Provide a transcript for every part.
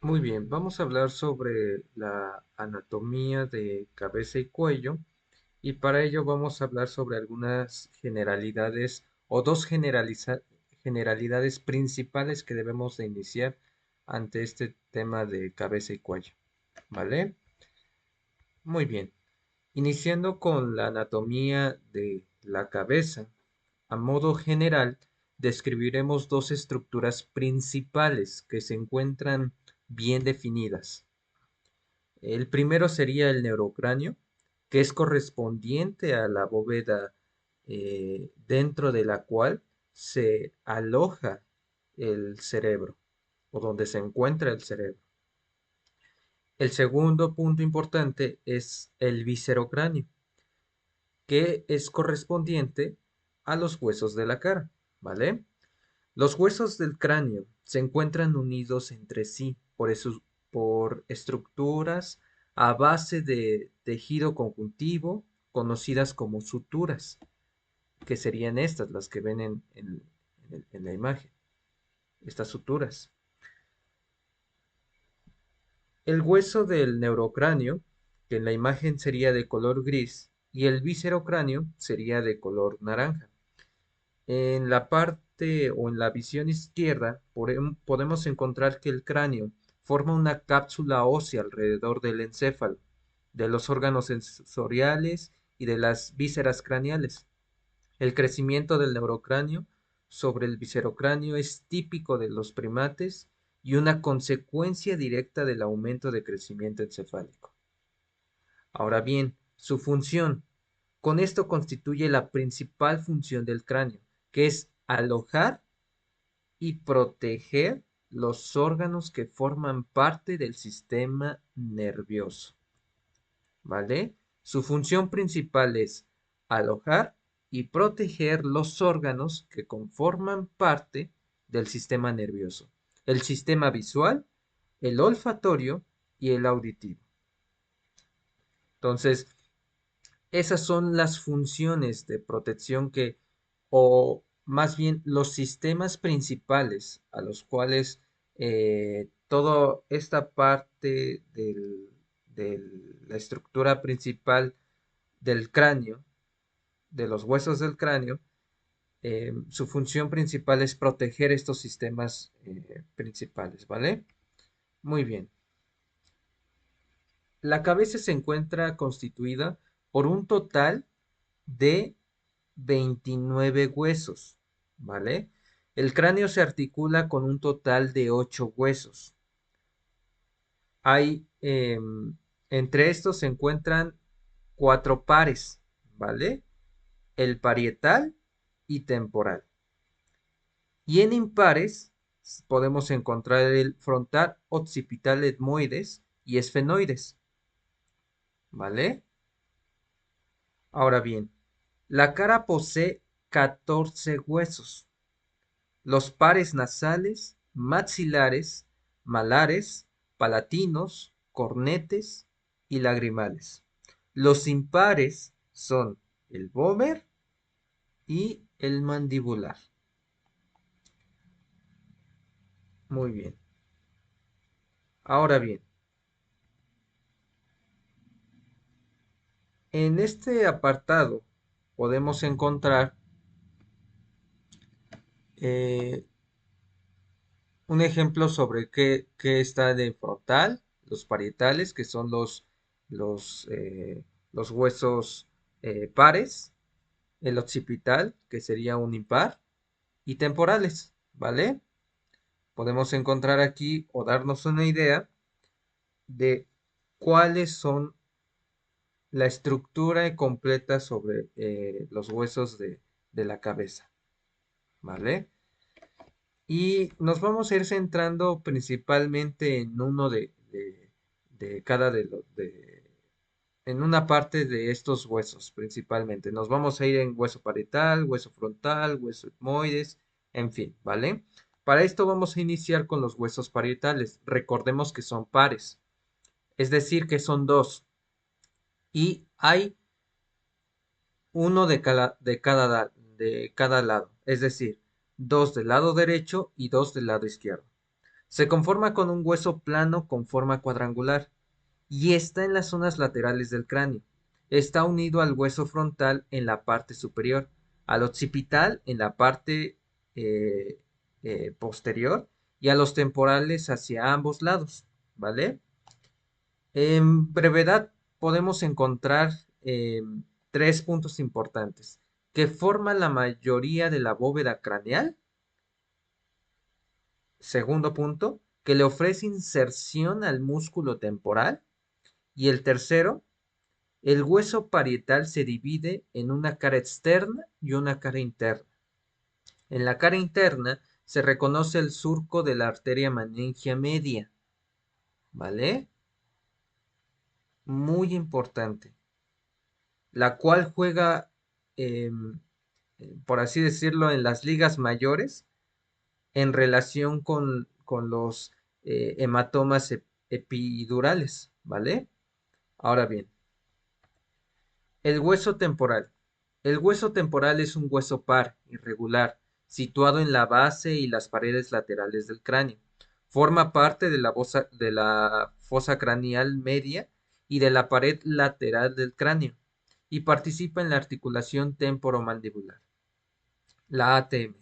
Muy bien, vamos a hablar sobre la anatomía de cabeza y cuello y para ello vamos a hablar sobre algunas generalidades o generalidades principales que debemos de iniciar ante este tema de cabeza y cuello, ¿vale? Muy bien, iniciando con la anatomía de la cabeza, a modo general, describiremos dos estructuras principales que se encuentran bien definidas. El primero sería el neurocráneo, que es correspondiente a la bóveda dentro de la cual se aloja el cerebro o donde se encuentra el cerebro. El segundo punto importante es el viscerocráneo, que es correspondiente a los huesos de la cara, ¿vale? Los huesos del cráneo se encuentran unidos entre sí por estructuras a base de tejido conjuntivo conocidas como suturas, que serían estas, las que ven en la imagen, estas suturas. El hueso del neurocráneo, que en la imagen sería de color gris, y el viscerocráneo sería de color naranja. En la parte o en la visión izquierda podemos encontrar que el cráneo forma una cápsula ósea alrededor del encéfalo, de los órganos sensoriales y de las vísceras craneales. El crecimiento del neurocráneo sobre el viscerocráneo es típico de los primates y una consecuencia directa del aumento de crecimiento encefálico. Ahora bien, su función. Con esto constituye la principal función del cráneo, que es alojar y proteger los órganos que forman parte del sistema nervioso, ¿vale? Su función principal es alojar y proteger los órganos que conforman parte del sistema nervioso, el sistema visual, el olfatorio y el auditivo. Entonces, esas son las funciones de protección o más bien los sistemas principales a los cuales toda esta parte de la estructura principal del cráneo, de los huesos del cráneo, su función principal es proteger estos sistemas principales, ¿vale? Muy bien. La cabeza se encuentra constituida por un total de 29 huesos, ¿vale? El cráneo se articula con un total de 8 huesos. Hay, entre estos se encuentran 4 pares, ¿vale? El parietal y temporal. Y en impares podemos encontrar el frontal, occipital, etmoides y esfenoides, ¿vale? Ahora bien, la cara posee 14 huesos. Los pares nasales, maxilares, malares, palatinos, cornetes y lagrimales. Los impares son el vómer y el mandibular. Muy bien. Ahora bien, en este apartado podemos encontrar eh, un ejemplo sobre qué está de frontal, los parietales, que son los, eh, los huesos pares, el occipital, que sería un impar, y temporales, ¿vale? Podemos encontrar aquí o darnos una idea de cuáles son la estructura completa sobre los huesos de la cabeza, ¿vale? Y nos vamos a ir centrando principalmente en uno de cada en una parte de estos huesos principalmente. Nos vamos a ir en hueso parietal, hueso frontal, hueso etmoides, en fin, ¿vale? Para esto vamos a iniciar con los huesos parietales. Recordemos que son pares, es decir, que son dos. Y hay uno de cada lado, es decir, dos del lado derecho y dos del lado izquierdo. Se conforma con un hueso plano con forma cuadrangular y está en las zonas laterales del cráneo. Está unido al hueso frontal en la parte superior, al occipital en la parte eh, posterior y a los temporales hacia ambos lados, ¿vale? En brevedad podemos encontrar tres puntos importantes que forman la mayoría de la bóveda craneal. Segundo punto, que le ofrece inserción al músculo temporal. Y el tercero, el hueso parietal se divide en una cara externa y una cara interna. En la cara interna se reconoce el surco de la arteria meningia media, ¿vale? Muy importante, la cual juega, em, por así decirlo, en las ligas mayores en relación con los hematomas epidurales, ¿vale? Ahora bien, el hueso temporal. El hueso temporal es un hueso par, irregular, situado en la base y las paredes laterales del cráneo. Forma parte de la fosa craneal media y de la pared lateral del cráneo y participa en la articulación temporomandibular. La ATM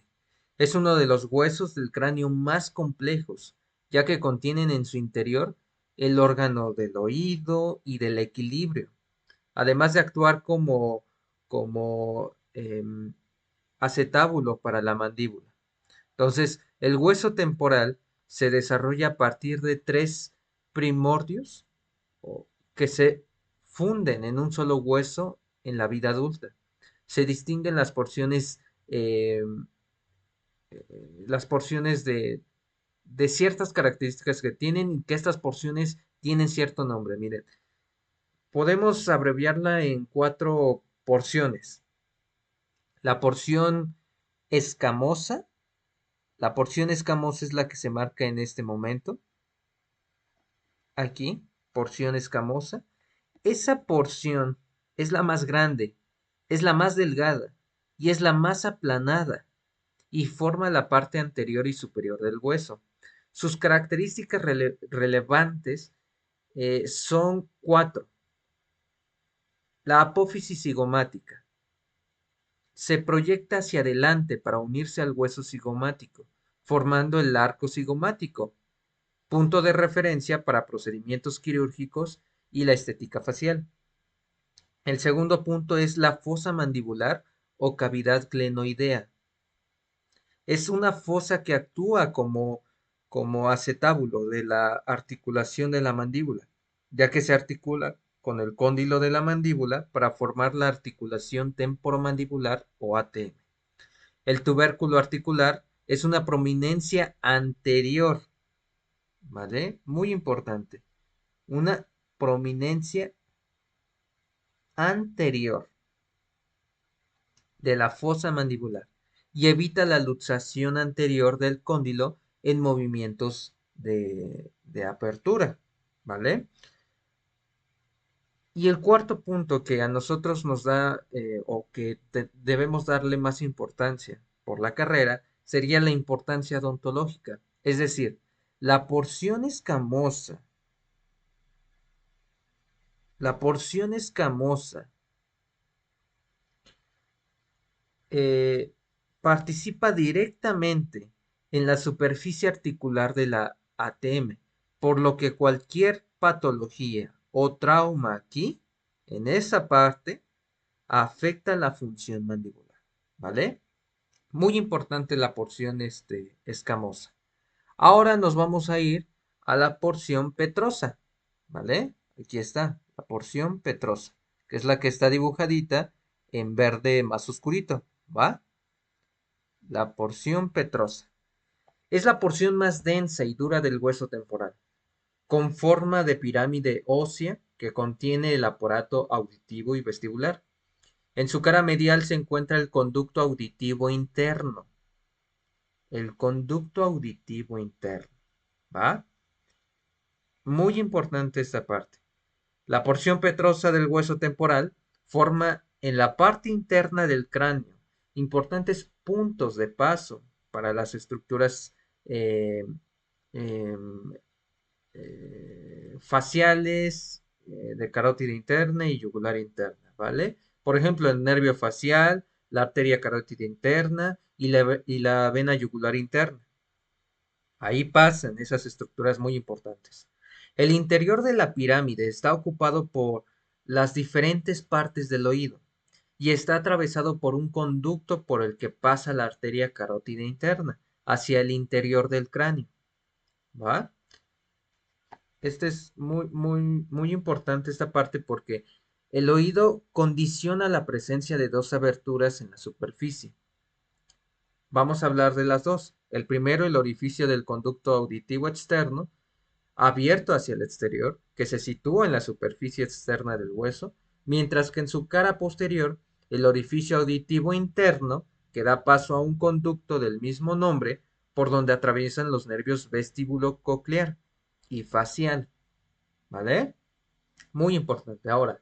es uno de los huesos del cráneo más complejos, ya que contienen en su interior el órgano del oído y del equilibrio, además de actuar como acetábulo para la mandíbula. Entonces, el hueso temporal se desarrolla a partir de tres primordios que se funden en un solo hueso en la vida adulta. Se distinguen eh, las porciones de ciertas características que tienen y que estas porciones tienen cierto nombre. Miren, podemos abreviarla en cuatro porciones. La porción escamosa, la porción escamosa es la que se marca en este momento. Aquí, porción escamosa. Esa porción es la más grande, es la más delgada y es la más aplanada y forma la parte anterior y superior del hueso. Sus características relevantes son cuatro. La apófisis cigomática. Se proyecta hacia adelante para unirse al hueso cigomático, formando el arco cigomático, punto de referencia para procedimientos quirúrgicos y la estética facial. El segundo punto es la fosa mandibular o cavidad glenoidea. Es una fosa que actúa como acetábulo de la articulación de la mandíbula, ya que se articula con el cóndilo de la mandíbula para formar la articulación temporomandibular o ATM. El tubérculo articular es una prominencia anterior, ¿vale? Muy importante. Una prominencia anterior de la fosa mandibular y evita la luxación anterior del cóndilo en movimientos de apertura, ¿vale? Y el cuarto punto que a nosotros nos da o que debemos darle más importancia por la carrera sería la importancia odontológica, es decir, la porción escamosa, la porción escamosa eh, participa directamente en la superficie articular de la ATM, por lo que cualquier patología o trauma aquí, en esa parte, afecta la función mandibular, ¿vale? Muy importante la porción escamosa. Ahora nos vamos a ir a la porción petrosa, ¿vale? Aquí está, la porción petrosa, que es la que está dibujadita en verde más oscurito, ¿va? La porción petrosa. Es la porción más densa y dura del hueso temporal, con forma de pirámide ósea que contiene el aparato auditivo y vestibular. En su cara medial se encuentra el conducto auditivo interno. El conducto auditivo interno. ¿Va? Muy importante esta parte. La porción petrosa del hueso temporal forma en la parte interna del cráneo importantes puntos de paso para las estructuras eh, em, faciales, de carótida interna y yugular interna, ¿vale? Por ejemplo, el nervio facial, la arteria carótida interna y la vena yugular interna. Ahí pasan esas estructuras muy importantes. El interior de la pirámide está ocupado por las diferentes partes del oído y está atravesado por un conducto por el que pasa la arteria carótida interna hacia el interior del cráneo, ¿va? Este es muy importante esta parte porque el oído condiciona la presencia de dos aberturas en la superficie. Vamos a hablar de las dos. El primero, el orificio del conducto auditivo externo, abierto hacia el exterior, que se sitúa en la superficie externa del hueso, mientras que en su cara posterior, el orificio auditivo interno, que da paso a un conducto del mismo nombre, por donde atraviesan los nervios vestíbulo coclear y facial. ¿Vale? Muy importante. Ahora,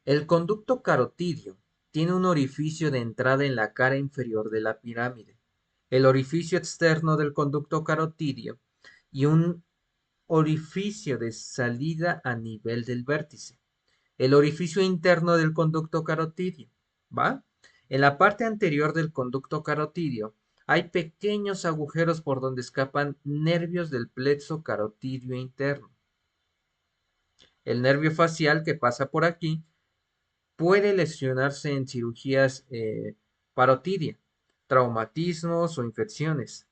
el conducto carotidio tiene un orificio de entrada en la cara inferior de la pirámide, el orificio externo del conducto carotidio y un orificio de salida a nivel del vértice, el orificio interno del conducto carotidio, ¿va? En la parte anterior del conducto carotidio hay pequeños agujeros por donde escapan nervios del plexo carotidio interno. El nervio facial que pasa por aquí puede lesionarse en cirugías parotidia, traumatismos o infecciones,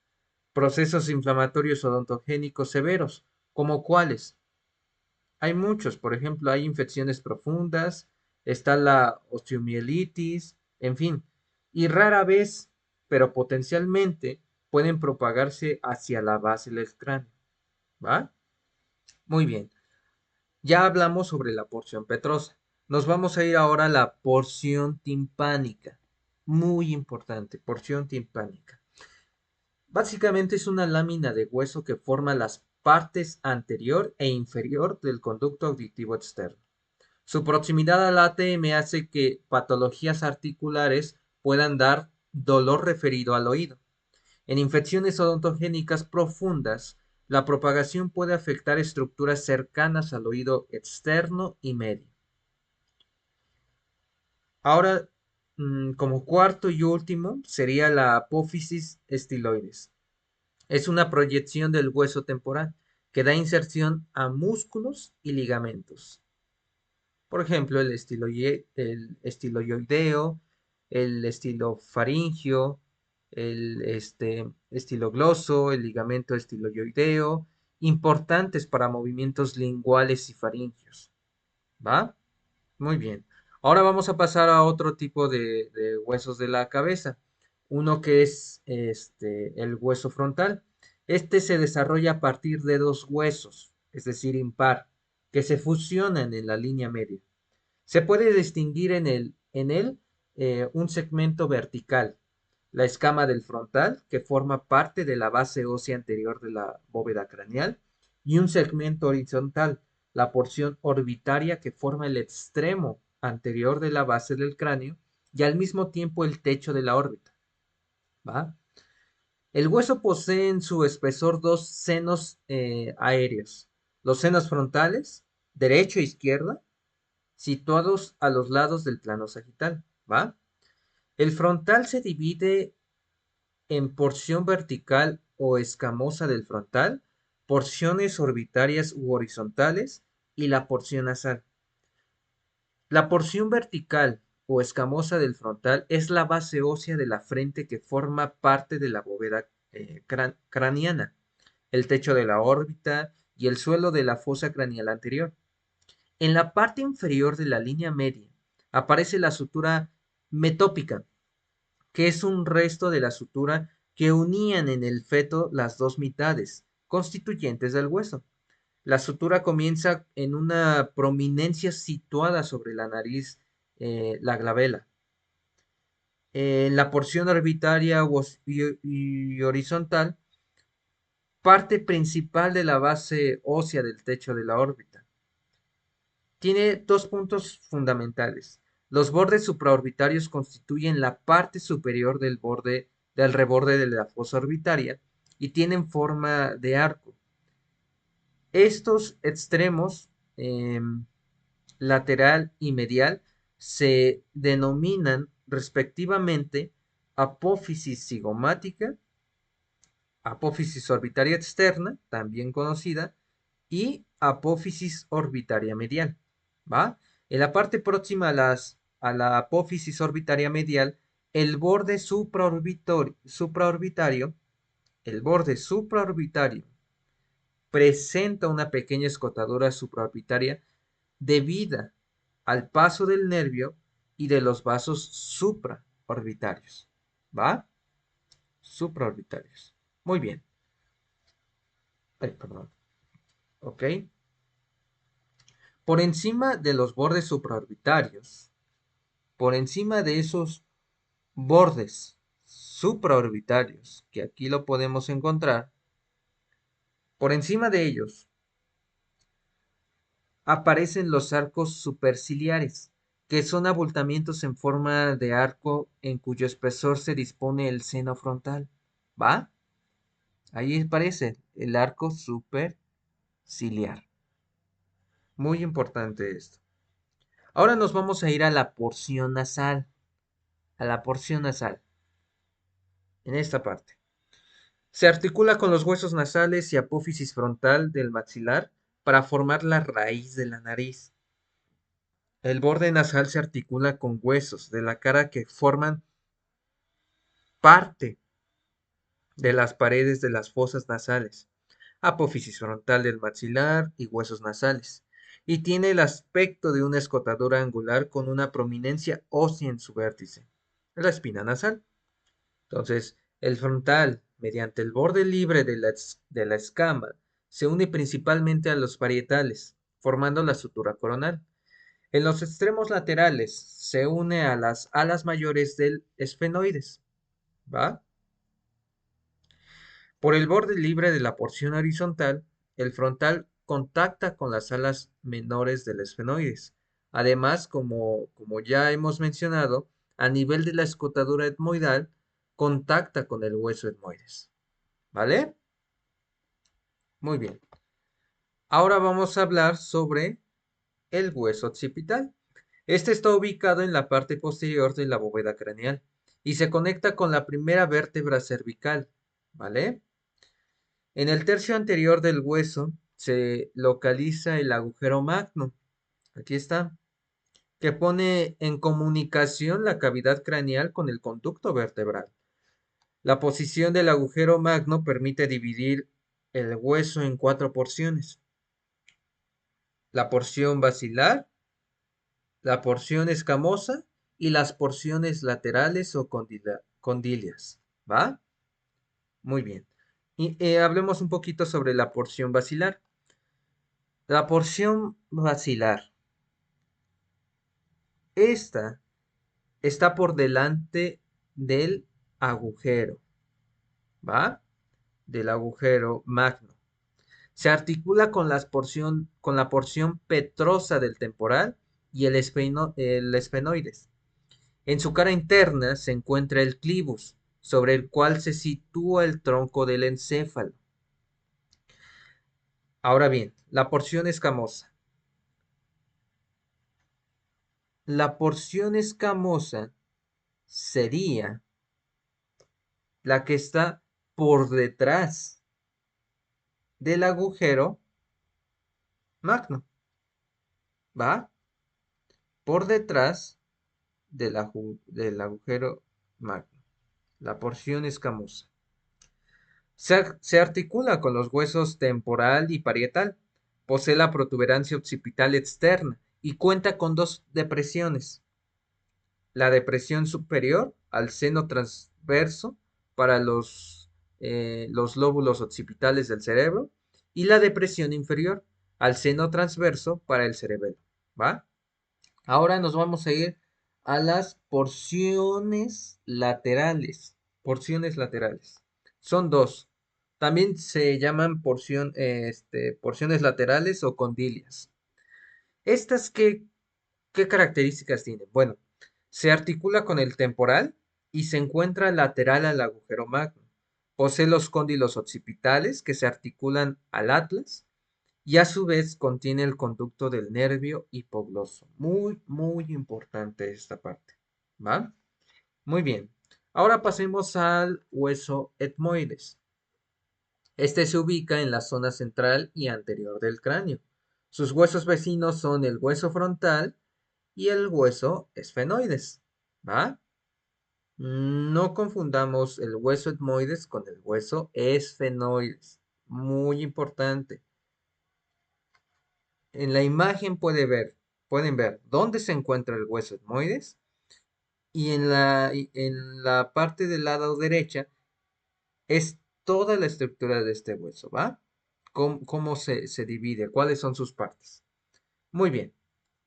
procesos inflamatorios odontogénicos severos, como cuáles. Hay muchos, por ejemplo, hay infecciones profundas, está la osteomielitis, en fin, y rara vez, pero potencialmente, pueden propagarse hacia la base del cráneo, ¿va? Muy bien. Ya hablamos sobre la porción petrosa. Nos vamos a ir ahora a la porción timpánica. Muy importante, porción timpánica. Básicamente es una lámina de hueso que forma las partes anterior e inferior del conducto auditivo externo. Su proximidad al ATM hace que patologías articulares puedan dar dolor referido al oído. En infecciones odontogénicas profundas, la propagación puede afectar estructuras cercanas al oído externo y medio. Ahora, como cuarto y último, sería la apófisis estiloides. Es una proyección del hueso temporal que da inserción a músculos y ligamentos. Por ejemplo, el estiloideo, el estilofaringio, el estilogloso, el ligamento estiloideo, importantes para movimientos linguales y faringios. ¿Va? Muy bien. Ahora vamos a pasar a otro tipo de huesos de la cabeza. Uno que es el hueso frontal. Este se desarrolla a partir de dos huesos, es decir, impar, que se fusionan en la línea media. Se puede distinguir en él un segmento vertical, la escama del frontal, que forma parte de la base ósea anterior de la bóveda craneal, y un segmento horizontal, la porción orbitaria que forma el extremo anterior de la base del cráneo y al mismo tiempo el techo de la órbita. ¿Va? El hueso posee en su espesor dos senos aéreos, los senos frontales, derecho e izquierda, situados a los lados del plano sagital, ¿va? El frontal se divide en porción vertical o escamosa del frontal, porciones orbitarias u horizontales y la porción nasal. La porción vertical o escamosa del frontal es la base ósea de la frente que forma parte de la bóveda craneana, el techo de la órbita y el suelo de la fosa craneal anterior. En la parte inferior de la línea media aparece la sutura metópica, que es un resto de la sutura que unían en el feto las dos mitades constituyentes del hueso. La sutura comienza en una prominencia situada sobre la nariz, la glabela. En la porción orbitaria y horizontal, parte principal de la base ósea del techo de la órbita. Tiene dos puntos fundamentales. Los bordes supraorbitarios constituyen la parte superior del reborde de la fosa orbitaria y tienen forma de arco. Estos extremos, lateral y medial, se denominan respectivamente apófisis cigomática, apófisis orbitaria externa, también conocida, y apófisis orbitaria medial, ¿va? En la parte próxima a la apófisis orbitaria medial, el borde supraorbitario, el borde supraorbitario presenta una pequeña escotadura supraorbitaria debida al paso del nervio y de los vasos supraorbitarios, ¿va? Supraorbitarios. Muy bien. Ay, perdón. ¿Ok? Por encima de los bordes supraorbitarios, por encima de esos bordes supraorbitarios, que aquí lo podemos encontrar, por encima de ellos aparecen los arcos superciliares, que son abultamientos en forma de arco en cuyo espesor se dispone el seno frontal. ¿Va? Ahí aparece el arco superciliar. Muy importante esto. Ahora nos vamos a ir a la porción nasal. A la porción nasal. En esta parte. Se articula con los huesos nasales y apófisis frontal del maxilar para formar la raíz de la nariz. El borde nasal se articula con huesos de la cara que forman parte de las paredes de las fosas nasales, apófisis frontal del maxilar y huesos nasales, y tiene el aspecto de una escotadura angular con una prominencia ósea en su vértice, la espina nasal. Entonces, el frontal, mediante el borde libre de la escama, se une principalmente a los parietales, formando la sutura coronal. En los extremos laterales se une a las alas mayores del esfenoides, ¿va? Por el borde libre de la porción horizontal, el frontal contacta con las alas menores del esfenoides. Además, como ya hemos mencionado, a nivel de la escotadura etmoidal, contacta con el hueso etmoides. ¿Vale? Muy bien. Ahora vamos a hablar sobre el hueso occipital. Este está ubicado en la parte posterior de la bóveda craneal y se conecta con la primera vértebra cervical. ¿Vale? En el tercio anterior del hueso se localiza el agujero magno, aquí está, que pone en comunicación la cavidad craneal con el conducto vertebral. La posición del agujero magno permite dividir el hueso en cuatro porciones: la porción basilar, la porción escamosa y las porciones laterales o condilias. ¿Va? Muy bien. Y hablemos un poquito sobre la porción basilar. La porción basilar. Esta está por delante del agujero, ¿va? Del agujero magno. Se articula con, con la porción petrosa del temporal y el esfenoides. En su cara interna se encuentra el clivus, sobre el cual se sitúa el tronco del encéfalo. Ahora bien, la porción escamosa. La porción escamosa sería la que está por detrás del agujero magno, ¿va? Por detrás del agujero magno, la porción escamosa. Se articula con los huesos temporal y parietal. Posee la protuberancia occipital externa y cuenta con dos depresiones: la depresión superior al seno transverso para los lóbulos occipitales del cerebro y la depresión inferior al seno transverso para el cerebelo. ¿Va? Ahora nos vamos a ir a las porciones laterales. Porciones laterales. Son dos. También se llaman porciones laterales o condilias. ¿Estas qué características tienen? Bueno, se articula con el temporal y se encuentra lateral al agujero magno. Posee los cóndilos occipitales que se articulan al atlas y a su vez contiene el conducto del nervio hipogloso. Muy, muy importante esta parte. ¿Va? Muy bien. Ahora pasemos al hueso etmoides. Este se ubica en la zona central y anterior del cráneo. Sus huesos vecinos son el hueso frontal y el hueso esfenoides. ¿Va? No confundamos el hueso etmoides con el hueso esfenoides. Muy importante. En la imagen pueden ver dónde se encuentra el hueso etmoides y en la parte del lado derecha es toda la estructura de este hueso, ¿va? ¿Cómo se divide? ¿Cuáles son sus partes? Muy bien.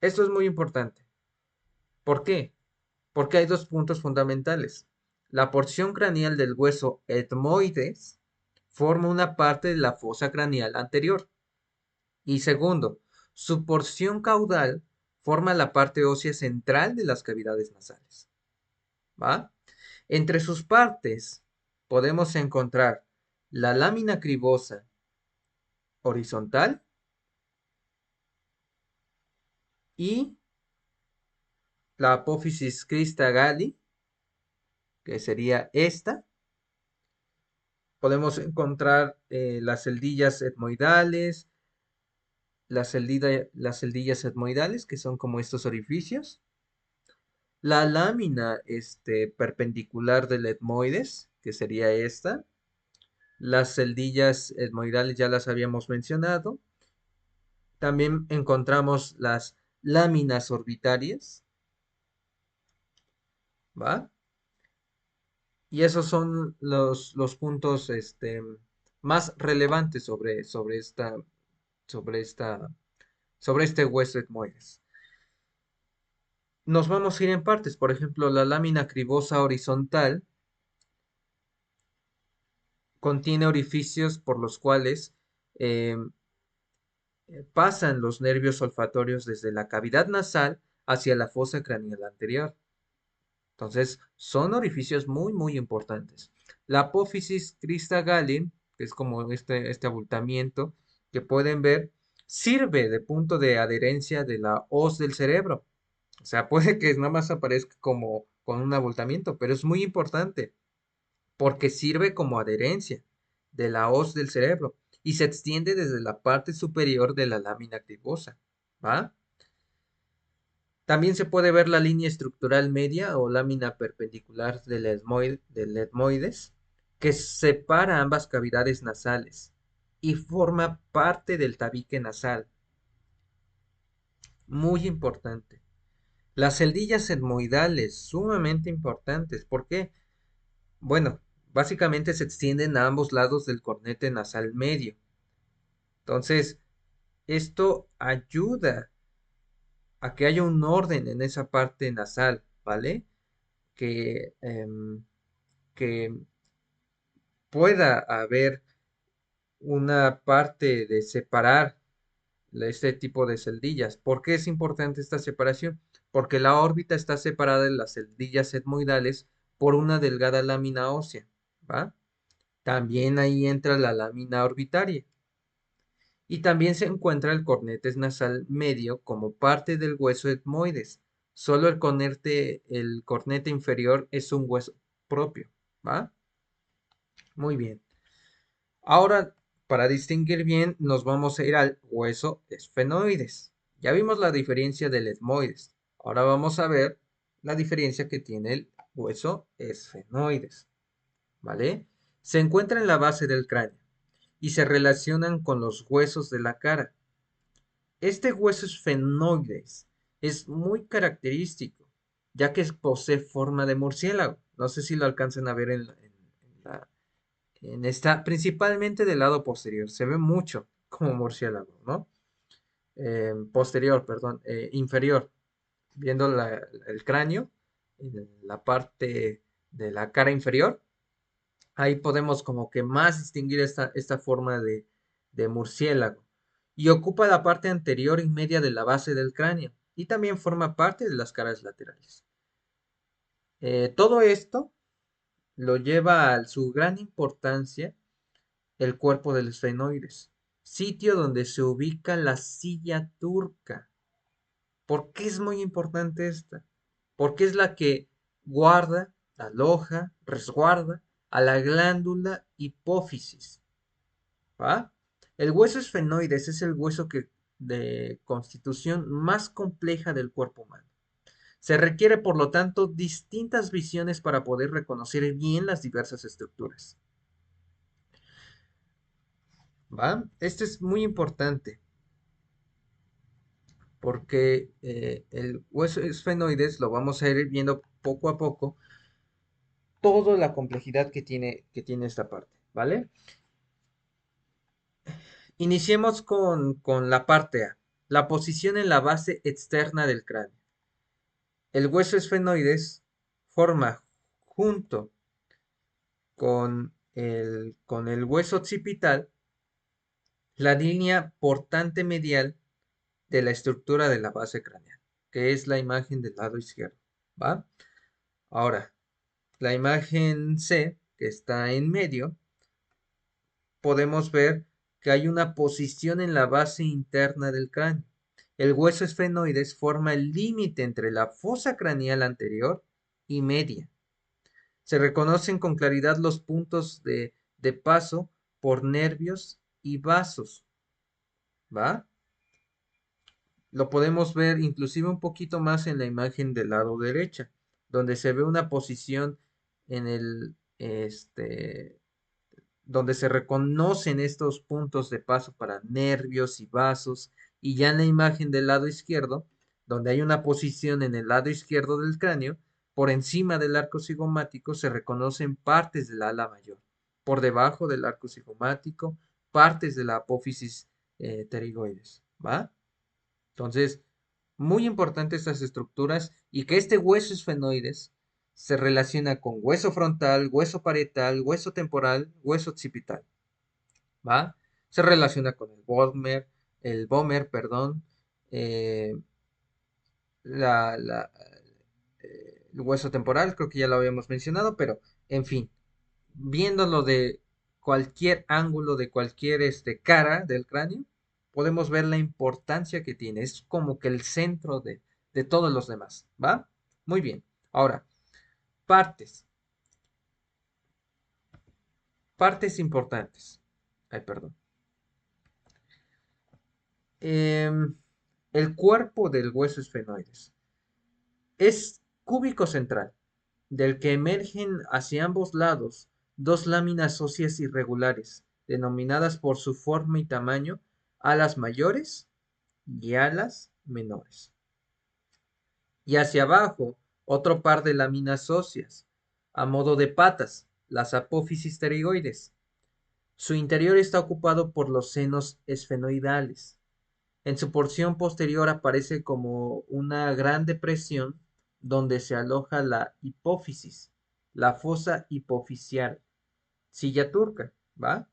Esto es muy importante. ¿Por qué? Porque hay dos puntos fundamentales. La porción craneal del hueso etmoides forma una parte de la fosa craneal anterior. Y segundo, su porción caudal forma la parte ósea central de las cavidades nasales. ¿Va? Entre sus partes podemos encontrar la lámina cribosa horizontal y la apófisis crista galli, que sería esta. Podemos encontrar las celdillas etmoidales, las celdillas etmoidales, que son como estos orificios. La lámina perpendicular del etmoides, que sería esta. Las celdillas etmoidales ya las habíamos mencionado. También encontramos las láminas orbitarias, ¿va? Y esos son los puntos más relevantes sobre esta, sobre este hueso etmoides. Nos vamos a ir en partes. Por ejemplo, la lámina cribosa horizontal contiene orificios por los cuales eh, pasan los nervios olfatorios desde la cavidad nasal hacia la fosa craneal anterior. Entonces, son orificios muy, muy importantes. La apófisis crista galli, que es como este abultamiento que pueden ver, sirve de punto de adherencia de la hoz del cerebro. O sea, puede que nada más aparezca como con un abultamiento, pero es muy importante porque sirve como adherencia de la hoz del cerebro y se extiende desde la parte superior de la lámina cribosa, ¿va? También se puede ver la línea estructural media o lámina perpendicular del etmoides que separa ambas cavidades nasales y forma parte del tabique nasal. Muy importante. Las celdillas etmoidales, sumamente importantes. ¿Por qué? Bueno, básicamente se extienden a ambos lados del cornete nasal medio. Entonces, esto ayuda a que haya un orden en esa parte nasal, ¿vale? Que, que pueda haber una parte de separar este tipo de celdillas. ¿Por qué es importante esta separación? Porque la órbita está separada de las celdillas etmoidales por una delgada lámina ósea, ¿va? También ahí entra la lámina orbitaria. Y también se encuentra el cornete nasal medio como parte del hueso etmoides. Solo el cornete inferior es un hueso propio, ¿va? Muy bien. Ahora, para distinguir bien, nos vamos a ir al hueso esfenoides. Ya vimos la diferencia del etmoides. Ahora vamos a ver la diferencia que tiene el hueso esfenoides, ¿vale? Se encuentra en la base del cráneo y se relacionan con los huesos de la cara. Este hueso esfenoides es muy característico, ya que posee forma de murciélago. No sé si lo alcanzan a ver la- en esta, principalmente del lado posterior. Se ve mucho como murciélago, ¿no? Posterior, perdón, inferior, viendo el cráneo, en la parte de la cara inferior. Ahí podemos como que más distinguir esta forma de murciélago. Y ocupa la parte anterior y media de la base del cráneo. Y también forma parte de las caras laterales. Todo esto lo lleva a su gran importancia el cuerpo del esfenoides. sitio donde se ubica la silla turca. ¿Por qué es muy importante esta? Porque es la que guarda, aloja, resguarda a la glándula hipófisis, ¿va? El hueso esfenoides es el hueso de constitución más compleja del cuerpo humano. Se requiere, por lo tanto, distintas visiones para poder reconocer bien las diversas estructuras, ¿va? Esto es muy importante porque el hueso esfenoides lo vamos a ir viendo poco a poco, toda la complejidad que tiene esta parte, ¿vale? Iniciemos con la parte A, la posición en la base externa del cráneo. El hueso esfenoides forma junto con el hueso occipital la línea portante medial de la estructura de la base craneal, que es la imagen del lado izquierdo, ¿va? Ahora, la imagen C, que está en medio, podemos ver que hay una posición en la base interna del cráneo. El hueso esfenoides forma el límite entre la fosa craneal anterior y media. Se reconocen con claridad los puntos de paso por nervios y vasos, ¿va? Lo podemos ver inclusive un poquito más en la imagen del lado derecha, donde se ve una posición en donde se reconocen estos puntos de paso para nervios y vasos, y ya en la imagen del lado izquierdo, donde hay una posición en el lado izquierdo del cráneo, por encima del arco cigomático se reconocen partes del ala mayor, por debajo del arco cigomático, partes de la apófisis pterigoides, ¿va? Entonces, muy importante estas estructuras y que este hueso esfenoides se relaciona con hueso frontal, hueso parietal, hueso temporal, hueso occipital, ¿va? Se relaciona con el vomer, perdón, eh, el hueso temporal, creo que ya lo habíamos mencionado, pero en fin, viéndolo de cualquier ángulo, de cualquier cara del cráneo, podemos ver la importancia que tiene. Es como que el centro de todos los demás, ¿va? Muy bien. Ahora, partes. Partes importantes. Ay, perdón. Em, el cuerpo del hueso esfenoides es cúbico central, del que emergen hacia ambos lados dos láminas óseas irregulares, denominadas por su forma y tamaño alas mayores y alas menores. Y hacia abajo, otro par de láminas óseas, a modo de patas, las apófisis pterigoides. Su interior está ocupado por los senos esfenoidales. En su porción posterior aparece como una gran depresión donde se aloja la hipófisis, la fosa hipofisial, silla turca, ¿va?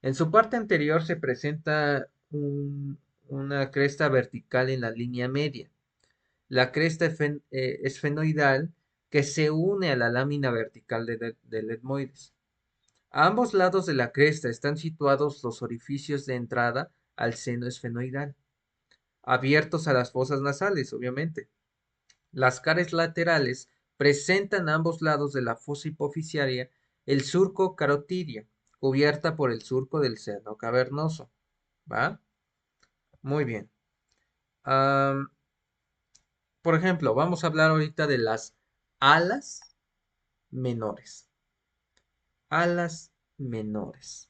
En su parte anterior se presenta una cresta vertical en la línea media, la cresta esfenoidal que se une a la lámina vertical del etmoides. A ambos lados de la cresta están situados los orificios de entrada al seno esfenoidal, abiertos a las fosas nasales, obviamente. Las caras laterales presentan a ambos lados de la fosa hipofisiaria el surco carotidio, cubierta por el surco del seno cavernoso. ¿Va? Muy bien. Am, por ejemplo, vamos a hablar ahorita de las alas menores. Alas menores.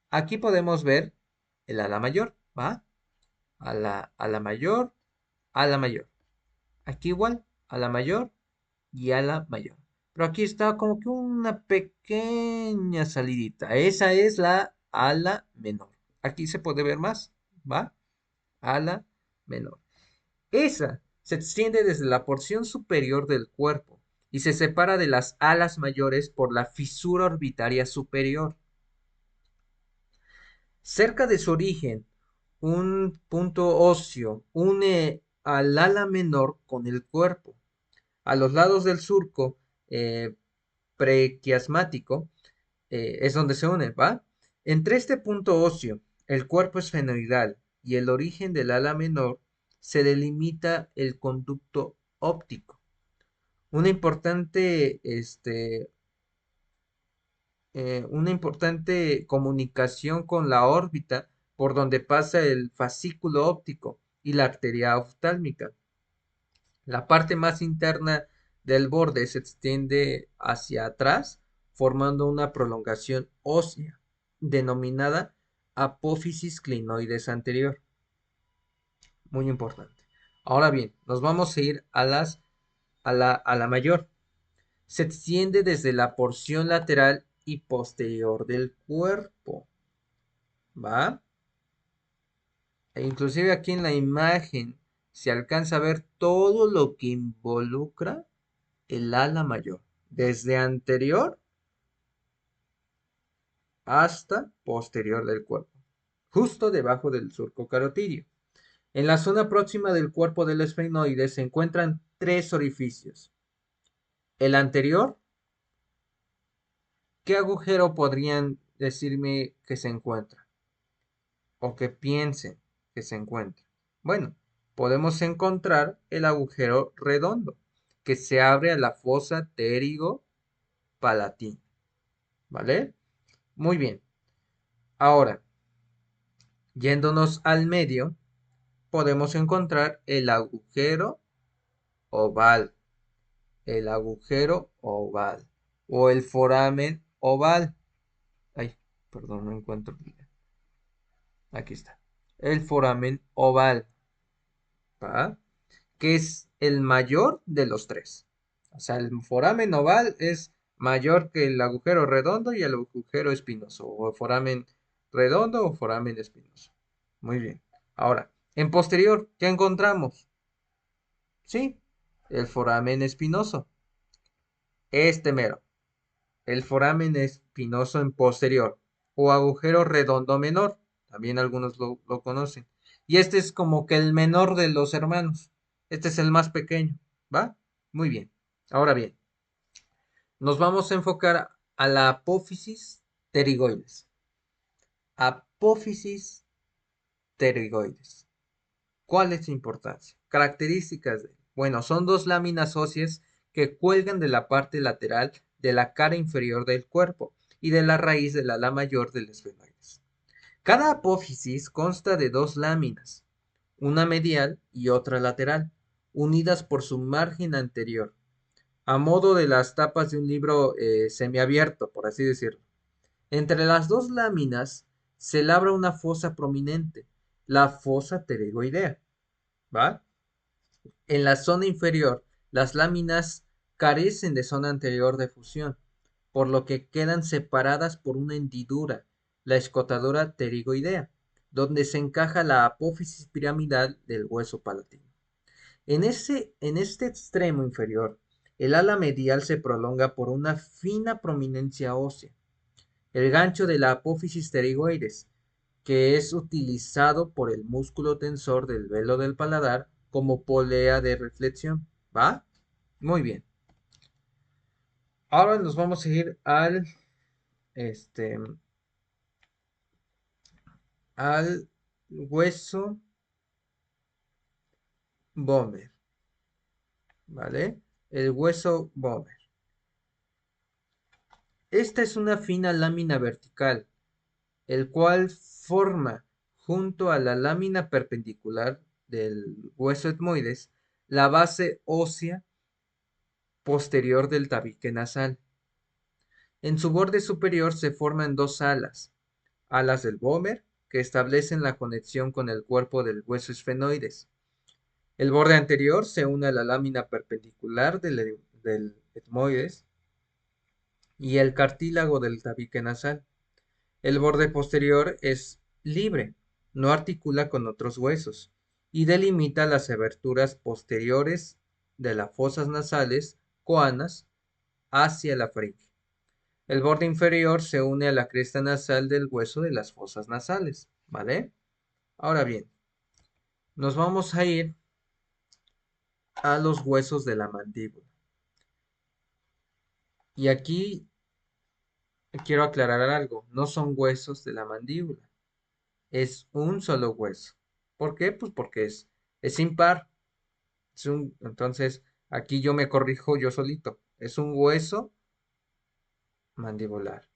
Aquí podemos ver el ala mayor, ¿va? Ala mayor, ala mayor. Aquí igual, ala mayor y ala mayor. Pero aquí está como que una pequeña salidita. Esa es la ala menor. Aquí se puede ver más, ¿va? Ala menor. Esa se extiende desde la porción superior del cuerpo y se separa de las alas mayores por la fisura orbitaria superior. Cerca de su origen, un punto óseo une al ala menor con el cuerpo. A los lados del surco prequiasmático es donde se une, ¿va? Entre este punto óseo, el cuerpo esfenoidal y el origen del ala menor, se delimita el conducto óptico. Una importante, una importante comunicación con la órbita por donde pasa el fascículo óptico y la arteria oftálmica. La parte más interna del borde se extiende hacia atrás, formando una prolongación ósea, denominada apófisis clinoides anterior. Muy importante. Ahora bien, nos vamos a ir a la mayor. Se extiende desde la porción lateral y posterior del cuerpo. ¿Va? E inclusive aquí en la imagen se alcanza a ver todo lo que involucra el ala mayor, desde anterior hasta posterior del cuerpo, justo debajo del surco carotidio. En la zona próxima del cuerpo del esfenoide se encuentran tres orificios. El anterior, ¿qué agujero podrían decirme que se encuentra? O que piensen que se encuentra. Bueno, podemos encontrar el agujero redondo, que se abre a la fosa pterigo-palatina. ¿Vale? Muy bien. Ahora, yéndonos al medio, podemos encontrar oval, el agujero oval o el foramen oval. Ay, perdón, no encuentro bien. Aquí está. El foramen oval, ¿va? Que es el mayor de los tres. O sea, el foramen oval es mayor que el agujero redondo y el agujero espinoso, o foramen redondo o foramen espinoso. Muy bien. Ahora, en posterior, ¿qué encontramos? Sí, el foramen espinoso. Este mero, el foramen espinoso en posterior o agujero redondo menor. También algunos lo conocen. Y este es como que el menor de los hermanos. Este es el más pequeño. ¿Va? Muy bien. Ahora bien, nos vamos a enfocar a la apófisis pterigoides. Apófisis pterigoides. ¿Cuál es su importancia? Características de, bueno, son dos láminas óseas que cuelgan de la parte lateral de la cara inferior del cuerpo y de la raíz del ala mayor del esfenoides. Cada apófisis consta de dos láminas, una medial y otra lateral, unidas por su margen anterior, a modo de las tapas de un libro semiabierto, por así decirlo. Entre las dos láminas se labra una fosa prominente, la fosa pterigoidea, ¿va? En la zona inferior, las láminas carecen de zona anterior de fusión, por lo que quedan separadas por una hendidura, la escotadura pterigoidea, donde se encaja la apófisis piramidal del hueso palatino. En este extremo inferior, el ala medial se prolonga por una fina prominencia ósea, el gancho de la apófisis pterigoides, que es utilizado por el músculo tensor del velo del paladar como polea de reflexión. ¿Va? Muy bien. Ahora nos vamos a ir este, al hueso Bomer, ¿vale? El hueso Bomer. Esta es una fina lámina vertical, el cual forma, junto a la lámina perpendicular del hueso etmoides, la base ósea posterior del tabique nasal. En su borde superior se forman dos alas del Bomer, que establecen la conexión con el cuerpo del hueso esfenoides. El borde anterior se une a la lámina perpendicular del etmoides y el cartílago del tabique nasal. El borde posterior es libre, no articula con otros huesos y delimita las aberturas posteriores de las fosas nasales coanas hacia la faringe. El borde inferior se une a la cresta nasal del hueso de las fosas nasales, ¿vale? Ahora bien, nos vamos a ir a los huesos de la mandíbula. Y aquí quiero aclarar algo, no son huesos de la mandíbula, es un solo hueso. ¿Por qué? Pues porque es impar. Entonces, aquí yo me corrijo yo solito. Es un hueso mandibular.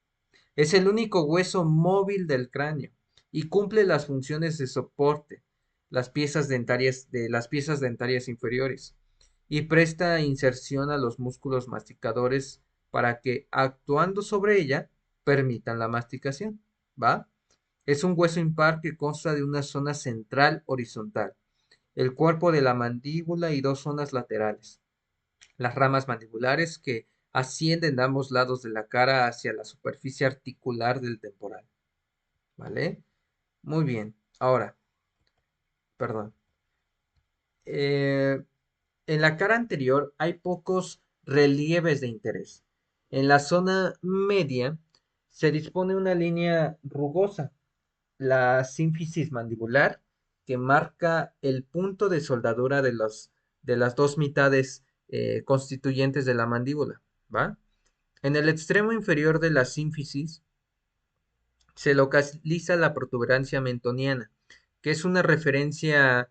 Es el único hueso móvil del cráneo y cumple las funciones de soporte, las piezas dentarias inferiores y presta inserción a los músculos masticadores para que actuando sobre ella permitan la masticación, ¿va? Es un hueso impar que consta de una zona central horizontal, el cuerpo de la mandíbula y dos zonas laterales, las ramas mandibulares que ascienden de ambos lados de la cara hacia la superficie articular del temporal, ¿vale? Muy bien. Ahora, perdón. Eh, en la cara anterior hay pocos relieves de interés. En la zona media se dispone una línea rugosa, la sínfisis mandibular, que marca el punto de soldadura de las dos mitades constituyentes de la mandíbula, ¿va? En el extremo inferior de la sínfisis se localiza la protuberancia mentoniana, que es una referencia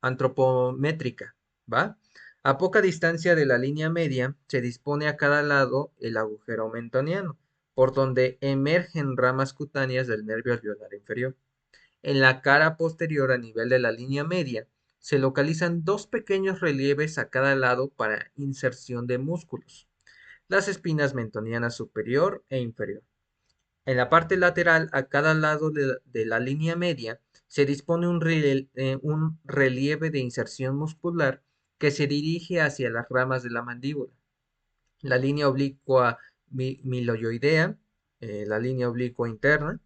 antropométrica, ¿va? A poca distancia de la línea media se dispone a cada lado el agujero mentoniano, por donde emergen ramas cutáneas del nervio alveolar inferior. En la cara posterior, a nivel de la línea media, se localizan dos pequeños relieves a cada lado para inserción de músculos, las espinas mentonianas superior e inferior. En la parte lateral, a cada lado de la línea media, se dispone un relieve de inserción muscular que se dirige hacia las ramas de la mandíbula. La línea oblicua miloioidea, la línea oblicua interna.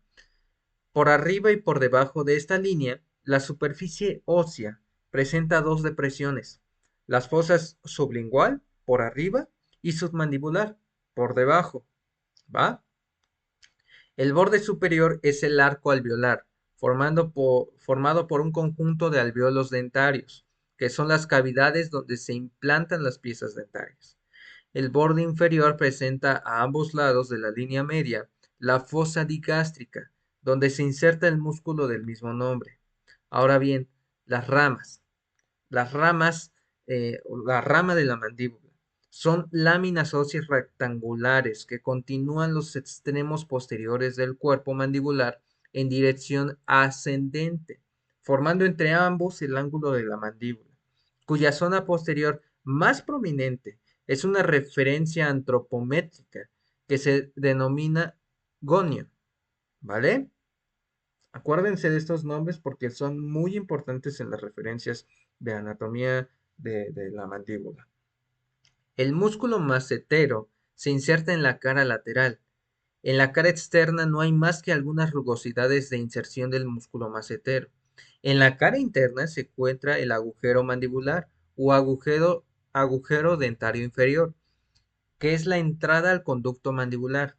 Por arriba y por debajo de esta línea, la superficie ósea presenta dos depresiones, las fosas sublingual por arriba y submandibular por debajo, ¿va? El borde superior es el arco alveolar, formado por un conjunto de alveolos dentarios, que son las cavidades donde se implantan las piezas dentarias. El borde inferior presenta a ambos lados de la línea media la fosa digástrica, donde se inserta el músculo del mismo nombre. Ahora bien, las ramas. Las ramas, la rama de la mandíbula, son láminas óseas rectangulares que continúan los extremos posteriores del cuerpo mandibular en dirección ascendente, formando entre ambos el ángulo de la mandíbula, cuya zona posterior más prominente es una referencia antropométrica que se denomina gonio, ¿vale? Acuérdense de estos nombres porque son muy importantes en las referencias de anatomía de la mandíbula. El músculo macetero se inserta en la cara lateral. En la cara externa no hay más que algunas rugosidades de inserción del músculo macetero. En la cara interna se encuentra el agujero mandibular o agujero dentario inferior, que es la entrada al conducto mandibular.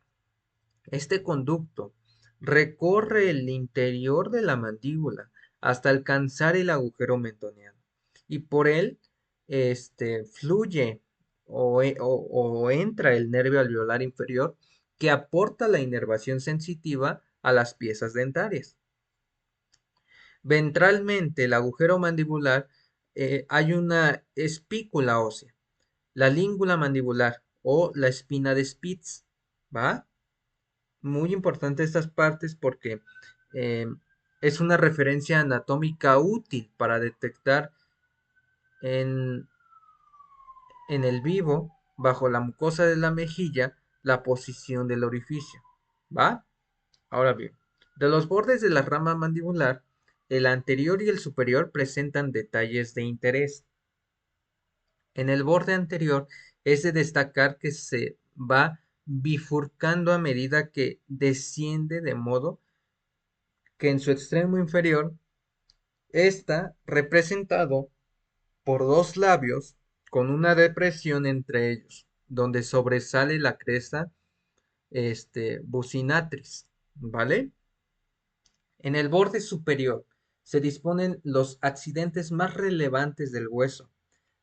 Este conducto recorre el interior de la mandíbula hasta alcanzar el agujero mentoniano y por él fluye o entra el nervio alveolar inferior que aporta la inervación sensitiva a las piezas dentarias. Ventralmente, el agujero mandibular, hay una espícula ósea, la língula mandibular o la espina de Spitz, ¿va? Muy importante estas partes porque eh, es una referencia anatómica útil para detectar en, en el vivo, bajo la mucosa de la mejilla, la posición del orificio. ¿Va? Ahora bien, de los bordes de la rama mandibular, el anterior y el superior presentan detalles de interés. En el borde anterior es de destacar que se va bifurcando a medida que desciende, de modo que en su extremo inferior está representado por dos labios con una depresión entre ellos, donde sobresale la cresta bucinatrix, ¿vale? En el borde superior se disponen los accidentes más relevantes del hueso.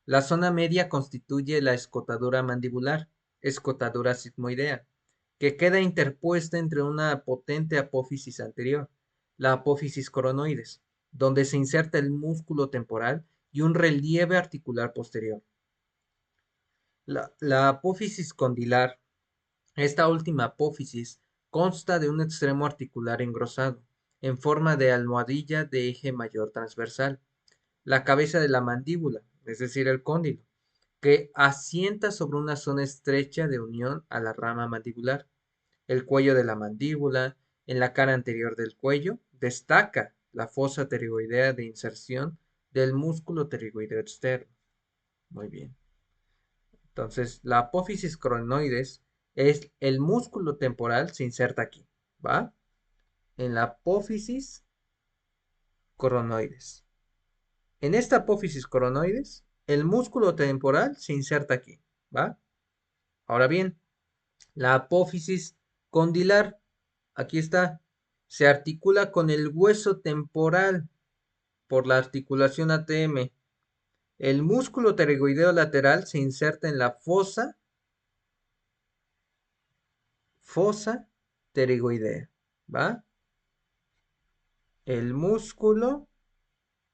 La zona media constituye la escotadura mandibular, escotadura sigmoidea. que queda interpuesta entre una potente apófisis anterior, la apófisis coronoides, donde se inserta el músculo temporal y un relieve articular posterior. La apófisis condilar, esta última apófisis, consta de un extremo articular engrosado, en forma de almohadilla de eje mayor transversal, la cabeza de la mandíbula, es decir, el cóndilo, que asienta sobre una zona estrecha de unión a la rama mandibular. El cuello de la mandíbula, en la cara anterior del cuello, destaca la fosa pterigoidea de inserción del músculo pterigoideo externo. Muy bien. Entonces, la apófisis coronoides es el músculo temporal, se inserta aquí, ¿va? En la apófisis coronoides. En esta apófisis coronoides, el músculo temporal se inserta aquí, ¿va? Ahora bien, la apófisis condilar, aquí está, se articula con el hueso temporal por la articulación ATM. El músculo pterigoideo lateral se inserta en la fosa pterigoidea, ¿va? El músculo,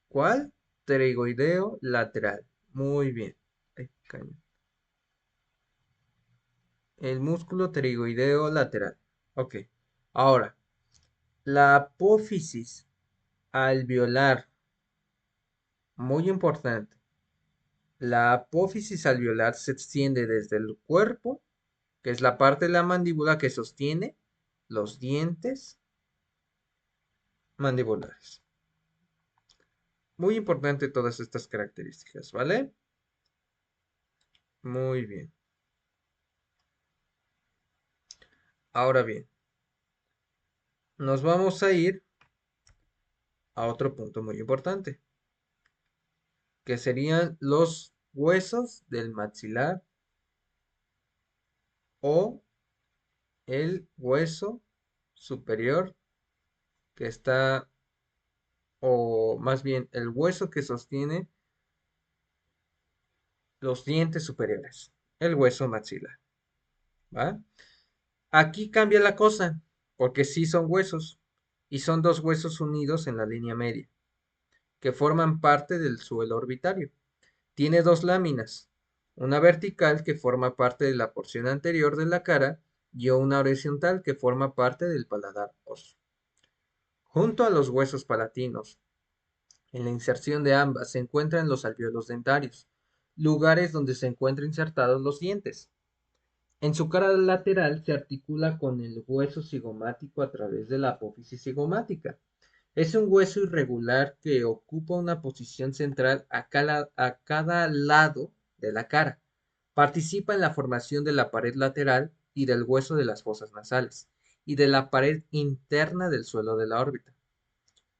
¿cuál? Pterigoideo lateral. Muy bien. Ay, caño. El músculo pterigoideo lateral. Ok. Ahora, la apófisis alveolar, muy importante. La apófisis alveolar se extiende desde el cuerpo, que es la parte de la mandíbula que sostiene los dientes mandibulares. Muy importante todas estas características, ¿vale? Muy bien. Ahora bien, nos vamos a ir a otro punto muy importante, que serían los huesos del maxilar o el hueso superior que está, o más bien el hueso que sostiene los dientes superiores, el hueso maxilar, ¿va? Aquí cambia la cosa, porque sí son huesos, y son dos huesos unidos en la línea media, que forman parte del suelo orbitario. Tiene dos láminas, una vertical que forma parte de la porción anterior de la cara y una horizontal que forma parte del paladar óseo. Junto a los huesos palatinos, en la inserción de ambas se encuentran los alvéolos dentarios, lugares donde se encuentran insertados los dientes. En su cara lateral se articula con el hueso cigomático a través de la apófisis cigomática. Es un hueso irregular que ocupa una posición central a cada lado de la cara. Participa en la formación de la pared lateral y del hueso de las fosas nasales y de la pared interna del suelo de la órbita.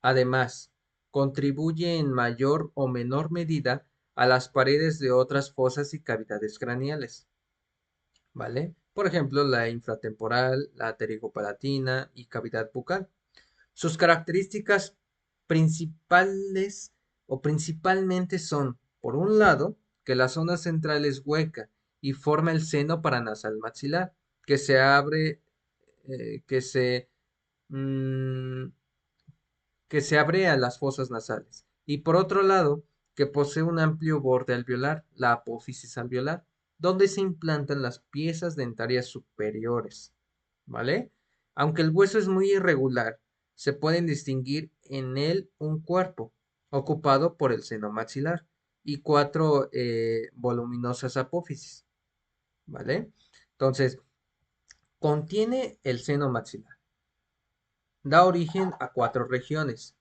Además, contribuye en mayor o menor medida a las paredes de otras fosas y cavidades craneales, ¿vale? Por ejemplo, la infratemporal, la pterigopalatina y cavidad bucal. Sus características principales o principalmente son, por un lado, que la zona central es hueca y forma el seno paranasal maxilar, que se abre, que se, mm, que se abre a las fosas nasales. Y por otro lado, que posee un amplio borde alveolar, la apófisis alveolar, donde se implantan las piezas dentarias superiores, ¿vale? Aunque el hueso es muy irregular, se pueden distinguir en él un cuerpo ocupado por el seno maxilar y cuatro voluminosas apófisis, ¿vale? Entonces, contiene el seno maxilar. Da origen a cuatro regiones: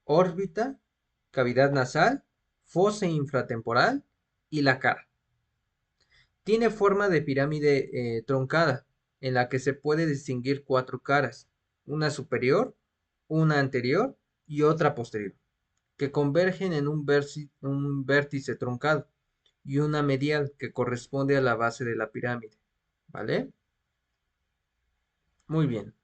órbita, cavidad nasal, fosa infratemporal y la cara. Tiene forma de pirámide truncada, en la que se puede distinguir cuatro caras, una superior, una anterior y otra posterior, que convergen en un vértice truncado, y una medial que corresponde a la base de la pirámide, ¿vale? Muy bien.